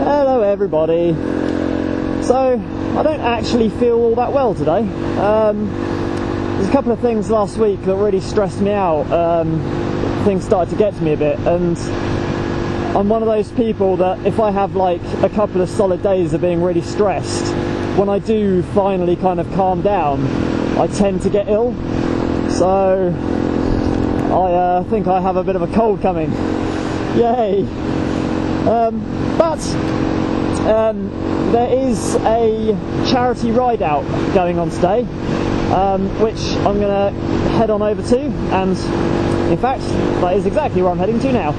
Hello everybody. So, I don't actually feel all that well today. There's a couple of things last week that really stressed me out. Things started to get to me a bit, and I'm one of those people that if I have like a couple of solid days of being really stressed, when I do finally kind of calm down, I tend to get ill. So I think I have a bit of a cold coming. Yay! But there is a charity ride out going on today, which I'm going to head on over to, and in fact that is exactly where I'm heading to now.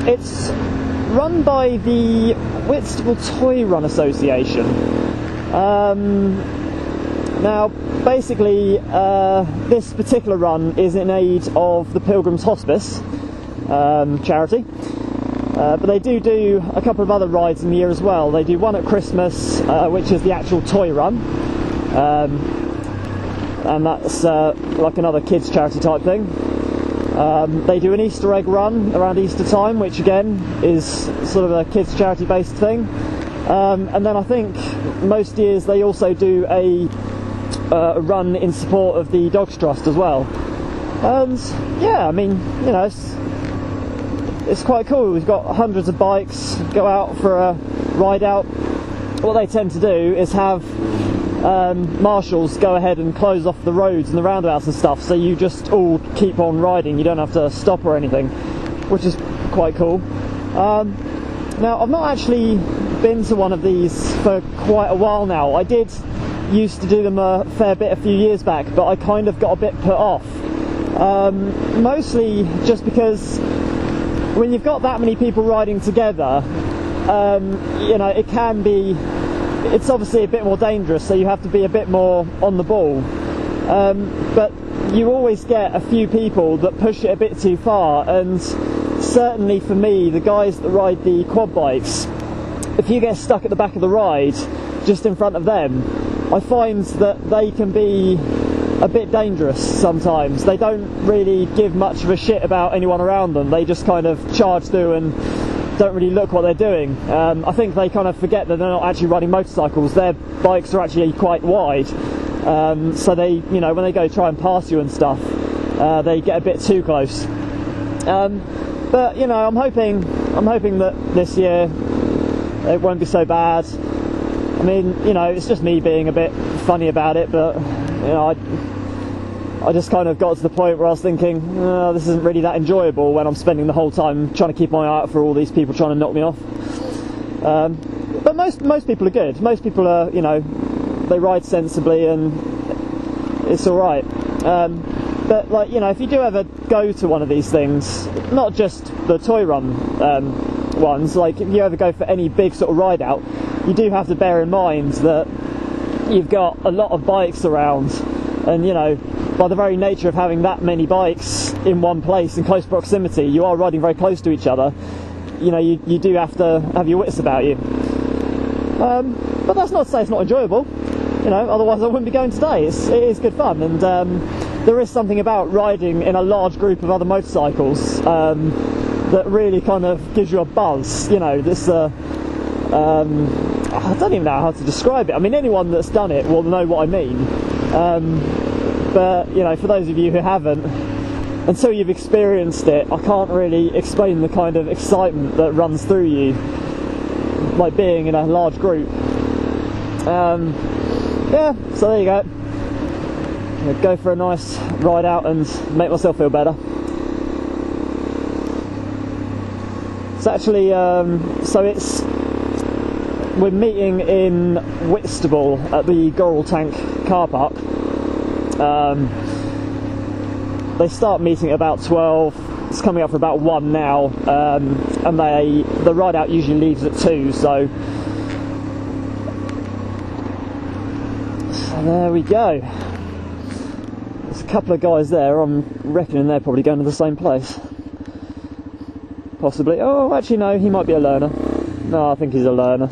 It's run by the Whitstable Toy Run Association. Now basically this particular run is in aid of the Pilgrims hospice charity. But they do a couple of other rides in the year as well. They do one at Christmas, which is the actual toy run, and that's like another kids charity type thing. They do an Easter egg run around Easter time, which again is sort of a kids charity based thing. And then I think most years they also do a run in support of the Dogs Trust as well. And yeah, I mean, you know, it's quite cool. We've got hundreds of bikes go out for a ride out. What they tend to do is have marshals go ahead and close off the roads and the roundabouts and stuff, so you just all keep on riding. You don't have to stop or anything, which is quite cool. Now, I've not actually been to one of these for quite a while now. I did used to do them a fair bit a few years back, but I kind of got a bit put off. Mostly just because when you've got that many people riding together, you know, it's obviously a bit more dangerous, so you have to be a bit more on the ball. But you always get a few people that push it a bit too far, and certainly for me, the guys that ride the quad bikes, if you get stuck at the back of the ride, just in front of them, I find that they can be a bit dangerous sometimes. They don't really give much of a shit about anyone around them. They just kind of charge through and don't really look what they're doing. I think they kind of forget that they're not actually riding motorcycles. Their bikes are actually quite wide, so they, you know, when they go try and pass you and stuff, they get a bit too close. But you know, I'm hoping that this year it won't be so bad. I mean, you know, it's just me being a bit funny about it, but you know, I just kind of got to the point where I was thinking, this isn't really that enjoyable when I'm spending the whole time trying to keep my eye out for all these people trying to knock me off. But most people are good. Most people are, you know, they ride sensibly and it's all right. But like, you know, if you do ever go to one of these things, not just the toy run ones, like if you ever go for any big sort of ride out, you do have to bear in mind that you've got a lot of bikes around, and you know, by the very nature of having that many bikes in one place in close proximity, you are riding very close to each other. You know, you do have to have your wits about you. But that's not to say it's not enjoyable. You know, otherwise I wouldn't be going today. It is good fun, and there is something about riding in a large group of other motorcycles that really kind of gives you a buzz. You know, this I don't even know how to describe it. I mean, anyone that's done it will know what I mean. But, you know, for those of you who haven't, until you've experienced it, I can't really explain the kind of excitement that runs through you, like being in a large group. Yeah, so there you go. I'll go for a nice ride out and make myself feel better. It's actually, we're meeting in Whitstable at the Goral Tank car park. They start meeting at about 12. It's coming up for about 1 now, and the ride out usually leaves at 2. So there we go. There's a couple of guys there. I'm reckoning they're probably going to the same place. Possibly. Oh, actually no, he might be a learner. No, I think he's a learner.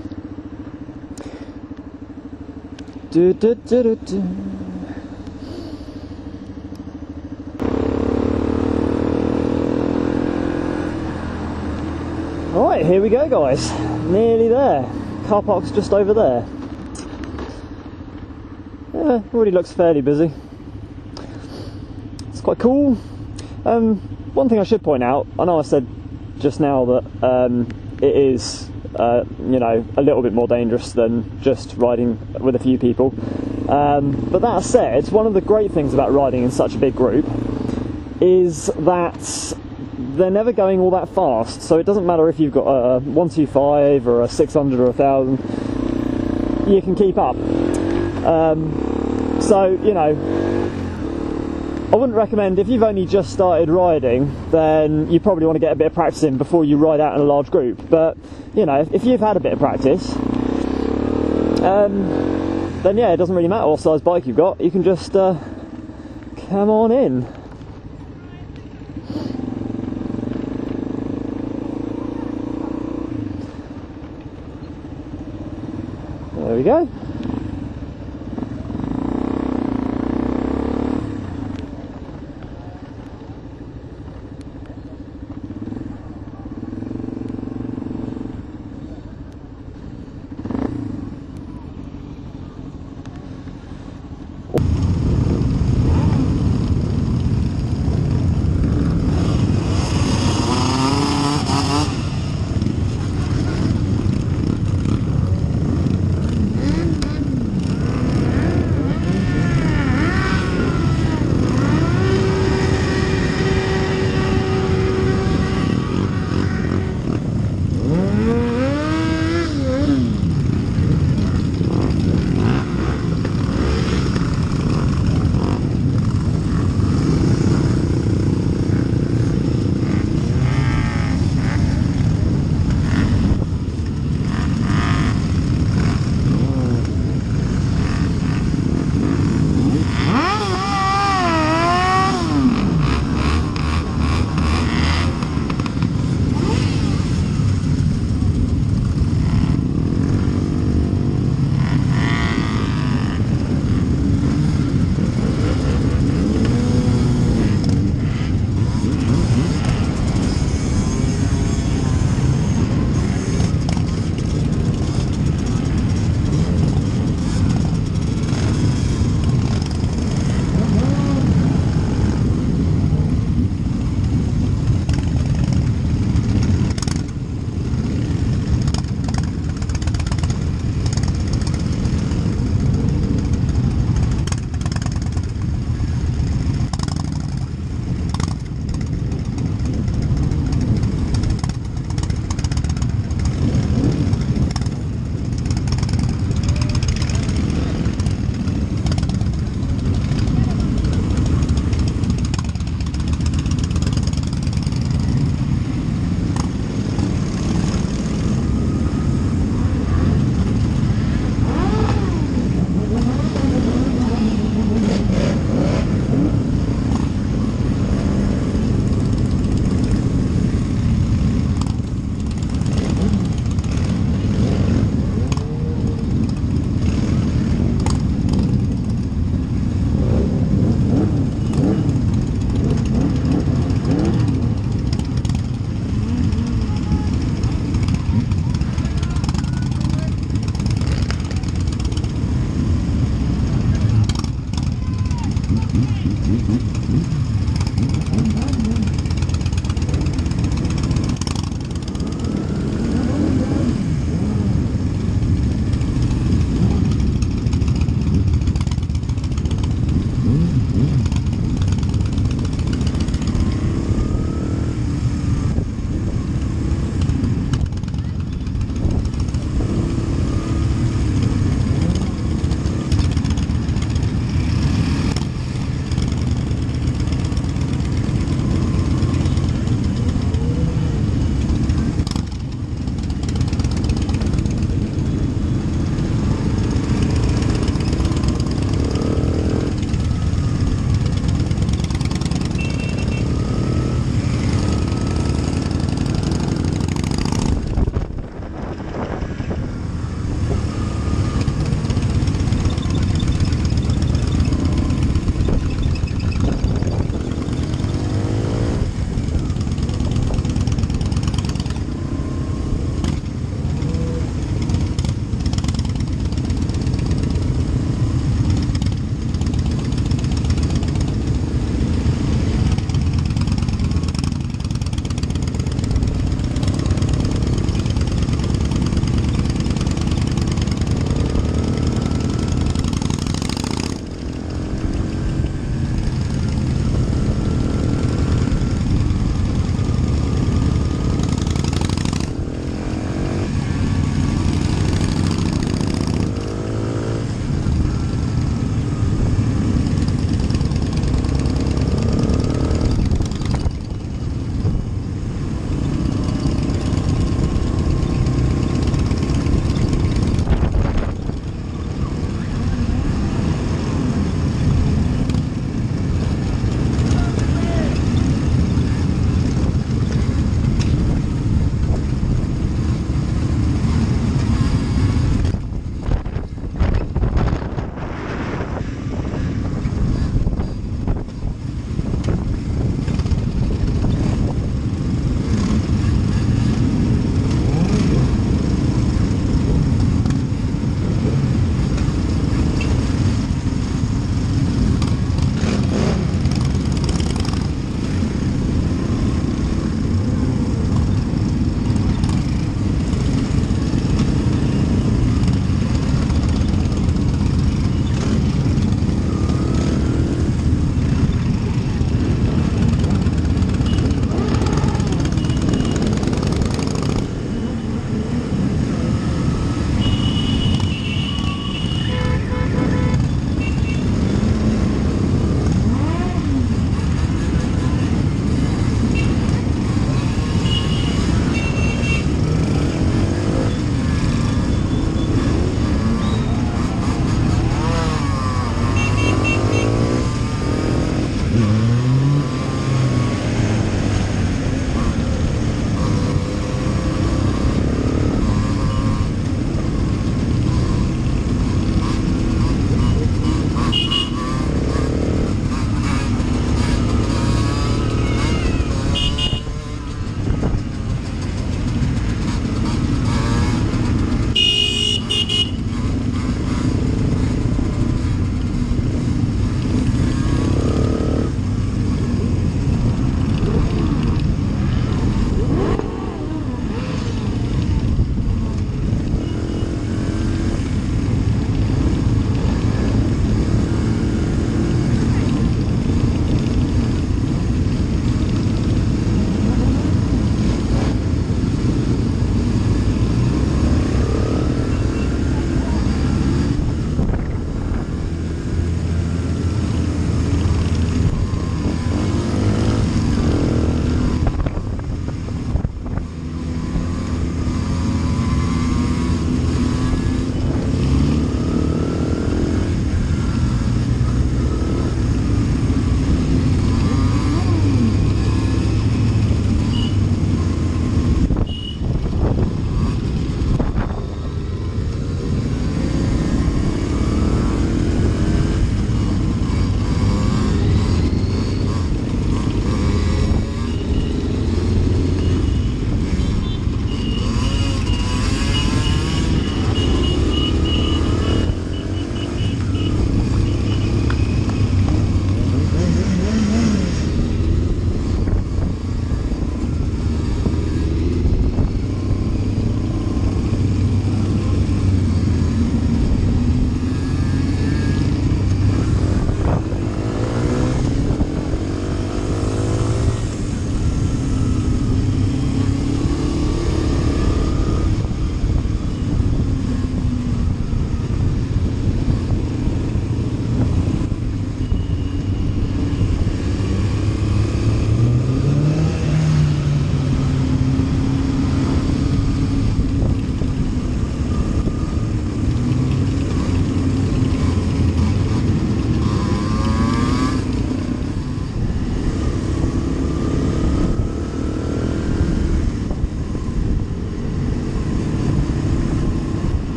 Right, here we go, guys. Nearly there. Car park's just over there. Yeah, already looks fairly busy. It's quite cool. One thing I should point out, I know I said just now that it is, you know, a little bit more dangerous than just riding with a few people. But that said, one of the great things about riding in such a big group is that they're never going all that fast, so it doesn't matter if you've got a 125 or a 600 or a 1000, you can keep up. So, you know, I wouldn't recommend, if you've only just started riding, then you probably want to get a bit of practice in before you ride out in a large group. But, you know, if you've had a bit of practice, then yeah, it doesn't really matter what size bike you've got, you can just come on in. There we go.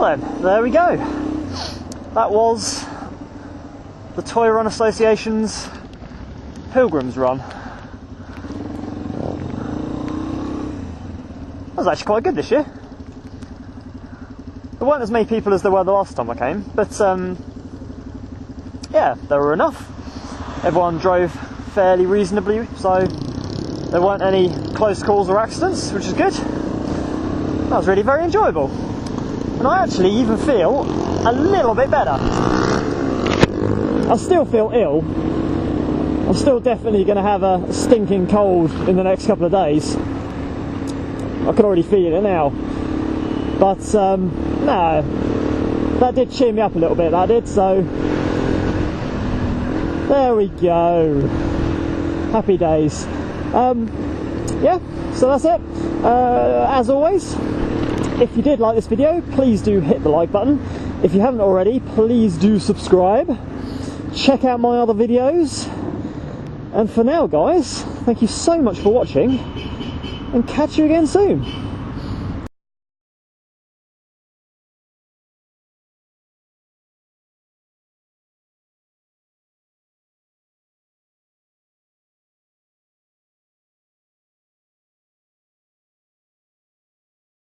Well then, there we go. That was the Toy Run Association's Pilgrims run. That was actually quite good this year. There weren't as many people as there were the last time I came, but yeah, there were enough. Everyone drove fairly reasonably, so there weren't any close calls or accidents, which is good. That was really very enjoyable. And I actually even feel a little bit better. I still feel ill. I'm still definitely going to have a stinking cold in the next couple of days. I can already feel it now. But no, that did cheer me up a little bit, that did, so there we go. Happy days. Yeah, so that's it. As always, if you did like this video, please do hit the like button. If you haven't already, please do subscribe. Check out my other videos. And for now, guys, thank you so much for watching, and catch you again soon.